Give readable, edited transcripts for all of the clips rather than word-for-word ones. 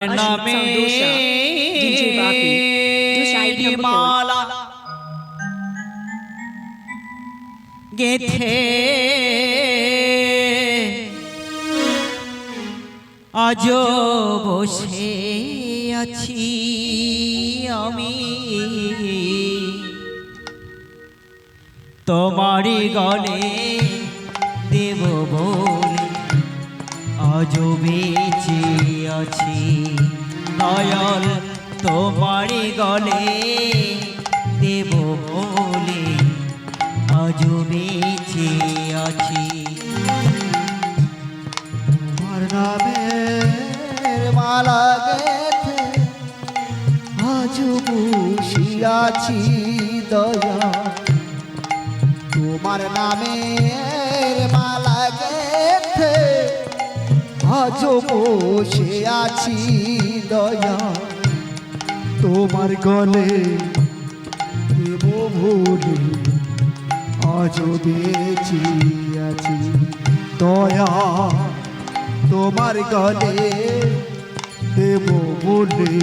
नामे माला गेथे आजो बसे आছি আমি তোমারি গলে দেব বলে আজো বেঁচে আছি দয়াল তোমারি গলে দেব বলে আজো বেঁচে আছি তোমার নামের মালা গেথে আজো বসিয়াছি দয়া তোমার নামের মালা গেথে আজো বসে আছি দয়া তোমার গলে দেব ভুলে আজো বেঁচে আছি দয়া তোমার গলে দেব বলে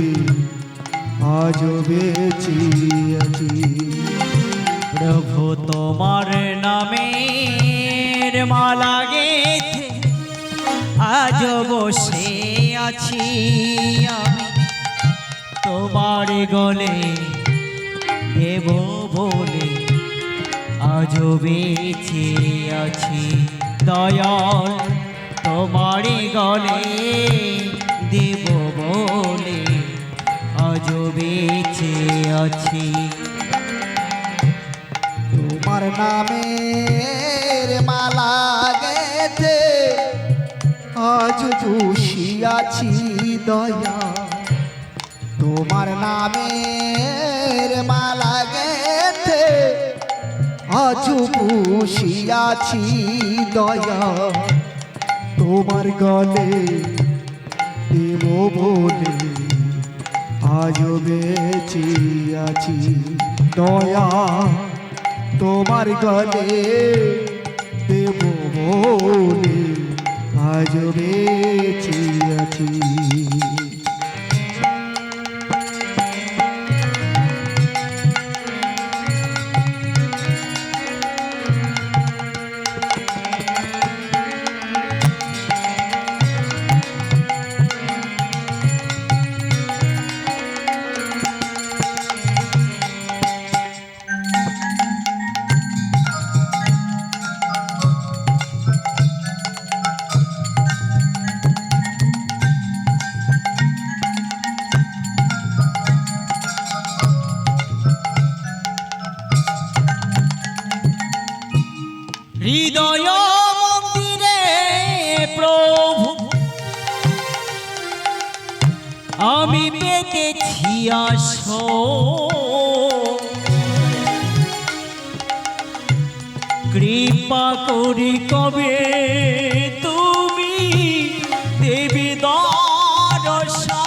আজো বেঁচে আছি প্রভু তোমার নামের মালা গেথে আজ বসে আছি আমি তোমার গলে দেব বলে আজ বেঁচে আছি দয়াল তোমারি গলে দেব বলে আজ বেঁচে আছি তোমার নামের মালা গেথে আজ বসিয়াছি দয়া তোমার নামের মালা গেথে আজ বসিয়াছি দয়া তোমার গলে দেব বলে আজ বেঁচে আছি দয়া তোমার গলে দেব বলে আজ বেঁচে আছি হৃদয় মন্দিরে প্রভু আমি পেতেছি আসো কৃপা করি কবে তুমি দেবী দর্শন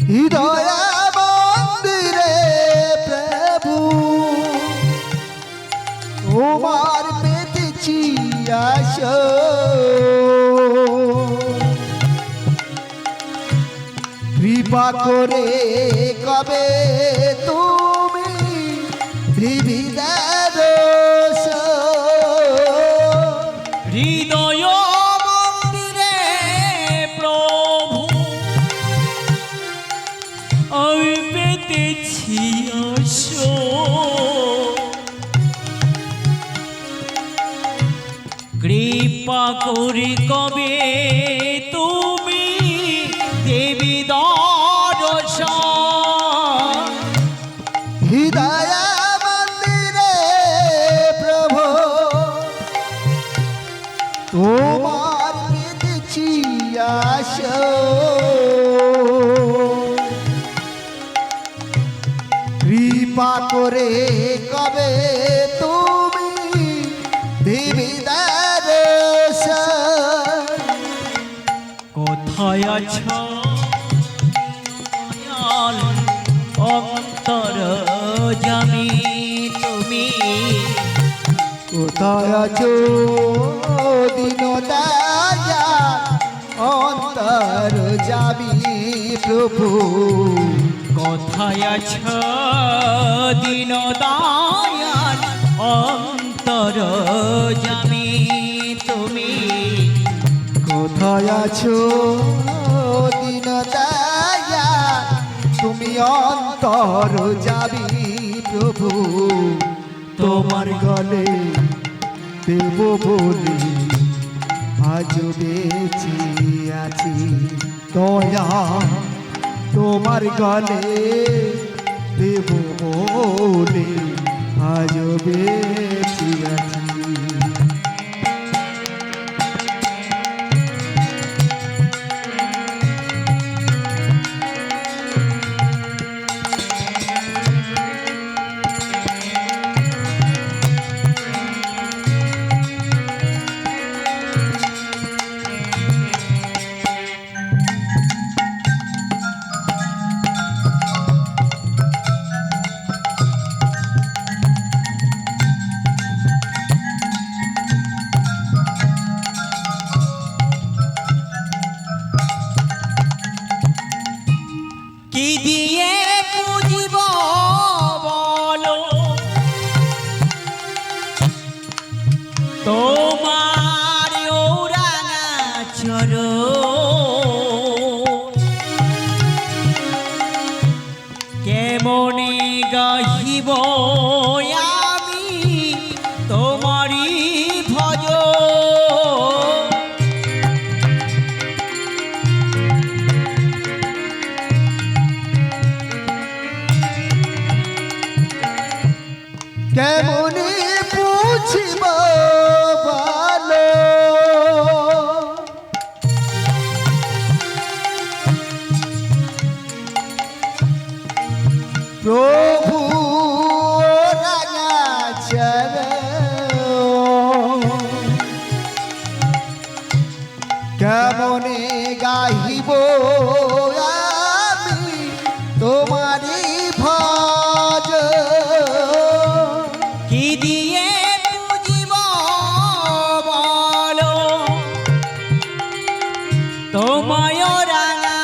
হৃদয় মন্দিরে প্রভু তোমার পেতেছি আসো কৃপা করে কবে তুমি ত্রিবিধ হৃদয় মন্দিরে প্রভু আমি পেতেছি আসো কৃপা করি কবে তুমি দেবী দর্শন হৃদয় মন্দিরে প্রভু তোমার পেতেছি আসো কৃপা করে কবে তুমি দেবী দর্শন কোথায় আছো অন্তর জামি তুমি কোথায় আছো দিন দয়াল অন্তর যাবি প্রভু কোথায় আছো দিন দয়াল অন্তর জামি তুমি কোথায় আছো দিন দয়াল তুমি অন্তর যাবি প্রভু তোমার গলে দেব বলে আজ বেঁচে আছি দয়া তোমার গলে দেব বলে আজ বেঁচে আছি কি দিয়ে বুঝিব বলো তোমার ওরাঙা চরণ কেমনে গাহিব আমি তোমারি ভজ কেমনে বুঝিব ভালো প্রভু রাঙাচর কেমনে গাহিব আমি তোমারি ভজ কি দিয়ে বুঝিব বলো তোমায় রাঙা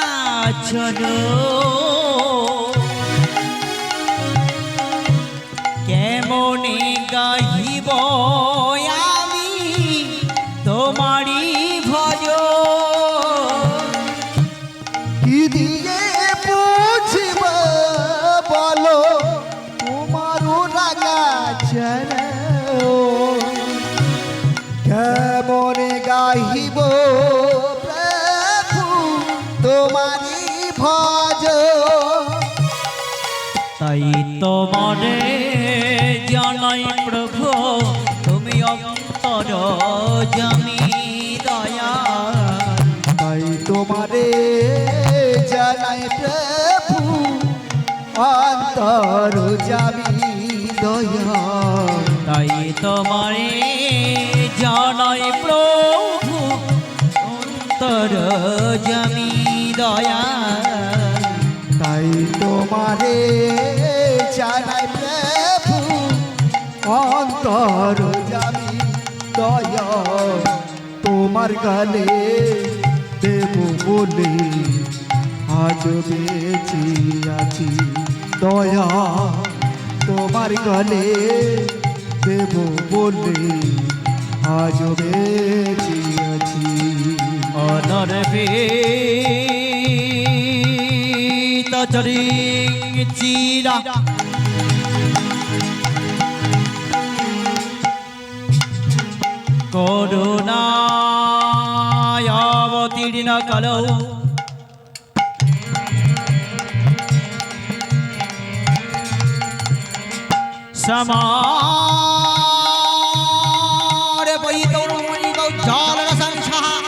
কেমনে গাহিব আমি তোমারি ভজ কি দিয়ে বুঝিব বলো তোমার রাগাচর কেমনে গাহিব প্রভু তোমারি ভজ তাই তোমারে জানাই প্রভু তুমি অন্তর জামি দয়া তাই তোমারে জানাই প্রভু অন্তর যাবি দয়া তাই তোমারে জানাই প্রভু অন্তর জামি দয়া তাই তোমারে জানাই প্রভু অন্তর যাবি দয়া তোমার গালে দেব বলে আজ বেঁচে আছি দয়া তোমার গালে দেব বলে আজ বেঁচে আছি অনর্বে তচরি চিরা করুণায় অবতীর্ণ কালো সমার বৈতৌরিক জল সংসার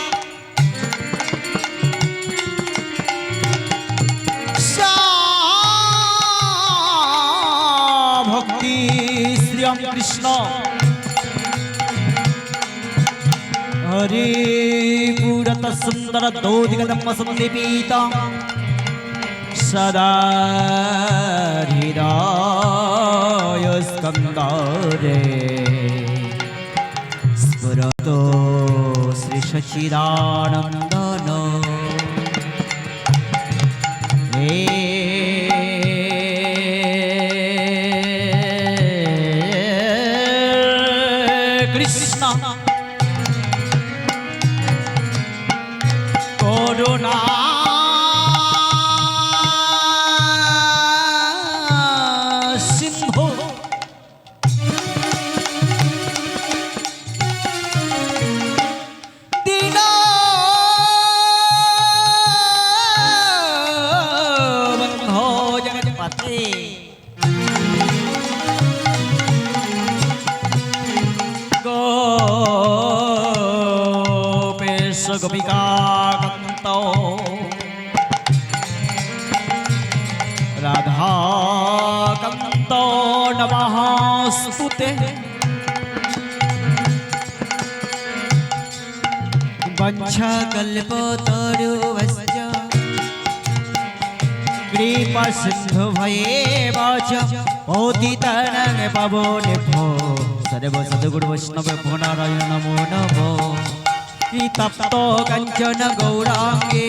ভক্তি শ্রীরাম কৃষ্ণ হরে পুরত সুন্দর দৌদিগদম সন্দীপিত সদা হৃদয় স্কন্দরে স্ফুরত শ্রী সচিদানন্দন হে কৃষ্ণ করুণা সিন্ধু দীন বন্ধো জগৎপতে গোপেশ গোপিকা কান্ত রাধা কান্ত নমস্তুতে বঞ্ছা কল্পতরুভশ্চ কৃপা সিন্ধু ভয়েব চ পতিতানাং পাবনেভ্যো সর্ব সদ্গুরু বৈষ্ণব নারায়ণ নমো নমো তপ্ত কাঞ্চন গৌরাঙ্গে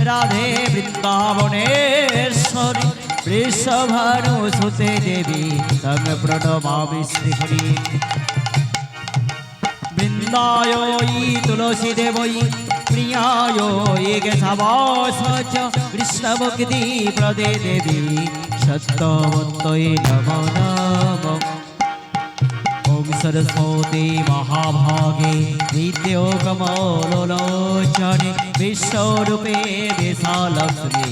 রাধে বৃন্দাবনেশ্বরী বৃষভানুসুতে দেবী তং প্রণমামি শ্রীহরি বৃন্দায় তুলসী দেবী প্রিয়ায় কেশবাস চ কৃষ্ণ ভক্তি প্রদে দেবী সত্যবন্তৈ নমো নমো ওম সরস্বতী মহাভাগে বিদ্যো কমলোচনে বিশ্বরূপে বিশালক্ষ্মী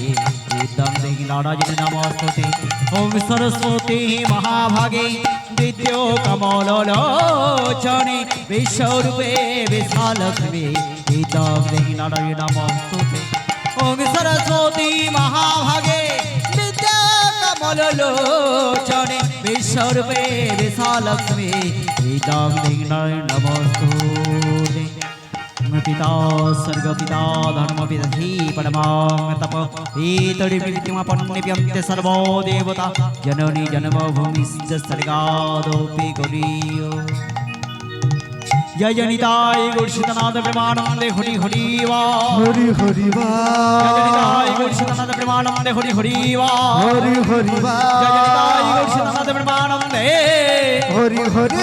ইদং দেহি নারায়ণ নমস্তুতে ওম সরস্বতী মহাভাগে বিদ্যো কমলোচনে বিশ্বরূপে বিশালক্ষ্মী ইদং দেহি নারায়ণ নমস্তুতে ওম সরস্বতী মহাভাগে বিদ্যা কমলোচনে বিশ্বরূপে বিশালক্ষ্মী ইদং দেহি নারায়ণ নমস্তুতে পিতা স্বর্গপিতা ধর্মপিতা হি পরমাং তপ পিতরি পিতৃমাপন্নিভ্যন্তে সর্বো দেবতা জননী জন্মভূমিশ্চ স্বর্গাদপি গৌরীয় জয় জনিতাই গৌরীনাথ প্রেমানন্দে হরি হরি বা হরি হরি বা জয় জনিতাই গৌরীনাথ প্রেমানন্দে হরি হরি বা হরি হরি বা জয় জনিতাই গৌরীনাথ প্রেমানন্দে হরি হরি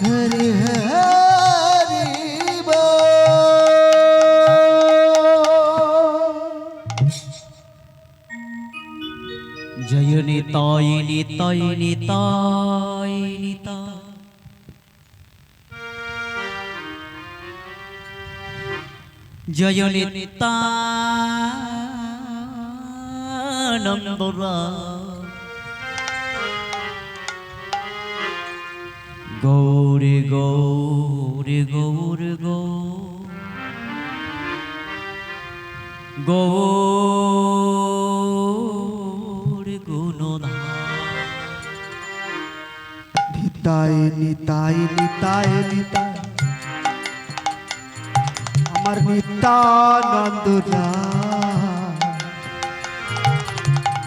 হরি হরি জয় নিতাই নিতাই নিতাই নিতাই জয় নিত্যানন্দরা গৌরে গৌরে গৌর গৌর গুণধাম নিতাই নিতাই নিতাই নিতাই আমার নিত্যানন্দ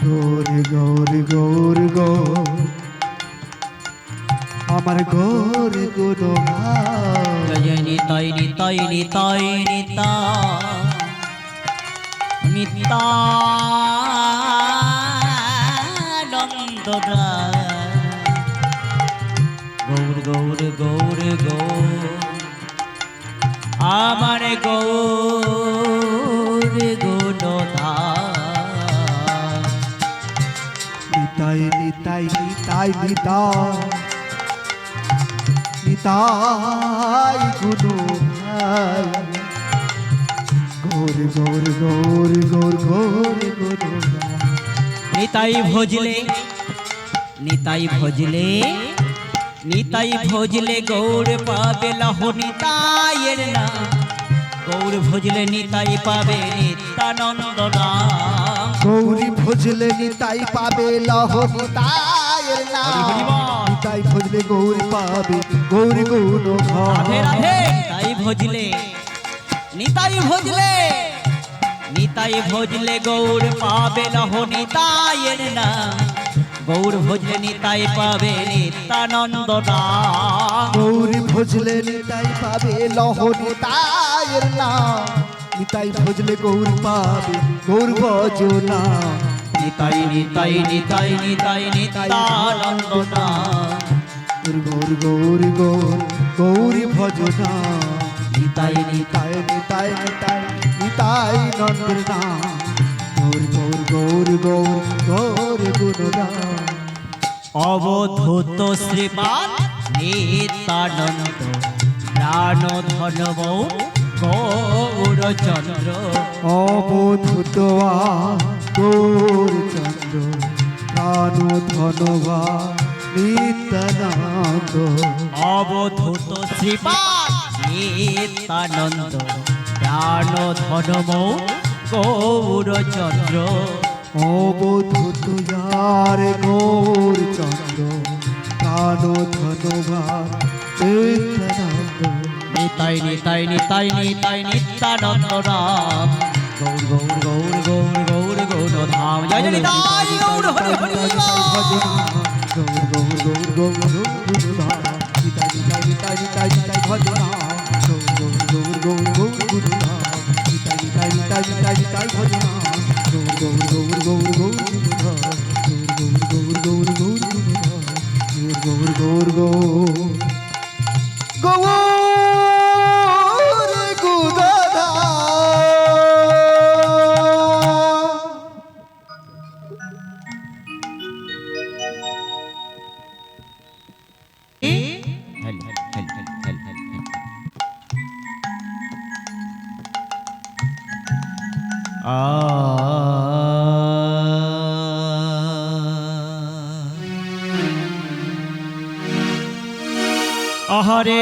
গৌর গৌর গৌর গৌর আমার গৌর গুরু জয় নিতাই নিতাই নিতাই নিতাই নিত্যানন্দরা গৌর গৌর গৌর গৌর আমার গৌর গুণধাম নিতাই নিতাই নিতাই নিতাই নিতাই গুরু গৌর গৌর গৌর গৌর গৌর গুরু নিতাই ভজলে নিতাই ভজলে নিতাই ভজলে গৌর পাবে লাহো নিতাইয়ের নাম গৌর ভজলে নিতাই পাবে নিত্যানন্দ নাম গৌরী ভজলে নিতাই পাবে লহ নিতাই নিতাইয়ের নাম হরি হরি বল। নিতাই ভজলে গৌর পাবে গৌর গুণ রাধে রাধে নিতাই ভজলে নিতাই ভজলে নিতাই ভজলে গৌর পাবে লহ নিতাইয়ের নাম গৌর ভজলে নিতাই পাবে নিত্যানন্দ নাম গৌর ভজলে নিতাই পাবে লহ নিতাইয়ের নাম নিতাই ভজলে গৌর পাবে গৌর ভজনা নিতাই নিতাই নিতাই নিতাই নিত্যানন্দ নাম গৌর গৌর গৌর গৌরী ভজনা নিতাই নিতাই নিতাই নিতাই নিতাই নিতাই নন্দের নাম গৌর গৌর গৌর গৌর গৌর গুণগান অবধূত শ্রীমান নিত্যানন্দ প্রাণ ধনব গৌরচন্দ্র অবধূতবা গৌর চন্দ্র প্রাণ ধনবা নিত্যানন্দ অবধূত শ্রীমান নিত্যানন্দ প্রাণ ধনব গৌরচন্দ্র অবধূত যার গৌর চন্দ্র প্রাণ ধনবা নিত্যানন্দ নিতাই নিতাই নিতাই নিতাই নিত্যানন্দ রাম গৌর গৌর গৌর গৌর গৌর গৌর ধাম জয় জয় নিতাই গৌর হরি হরি বল। গৌর গৌর গৌর গৌর গুরুধাম নিতাই নিতাই নিতাই নিতাই নিতাই ভজনা গৌর গৌর গৌর গৌর গুরুধাম নিতাই নিতাই নিতাই নিতাই নিতাই ভজনা গৌর গৌর গৌর গৌর গুরুধাম গৌর গৌর গৌর গৌর গুরুধাম গৌর গৌর গৌর গৌর আহারে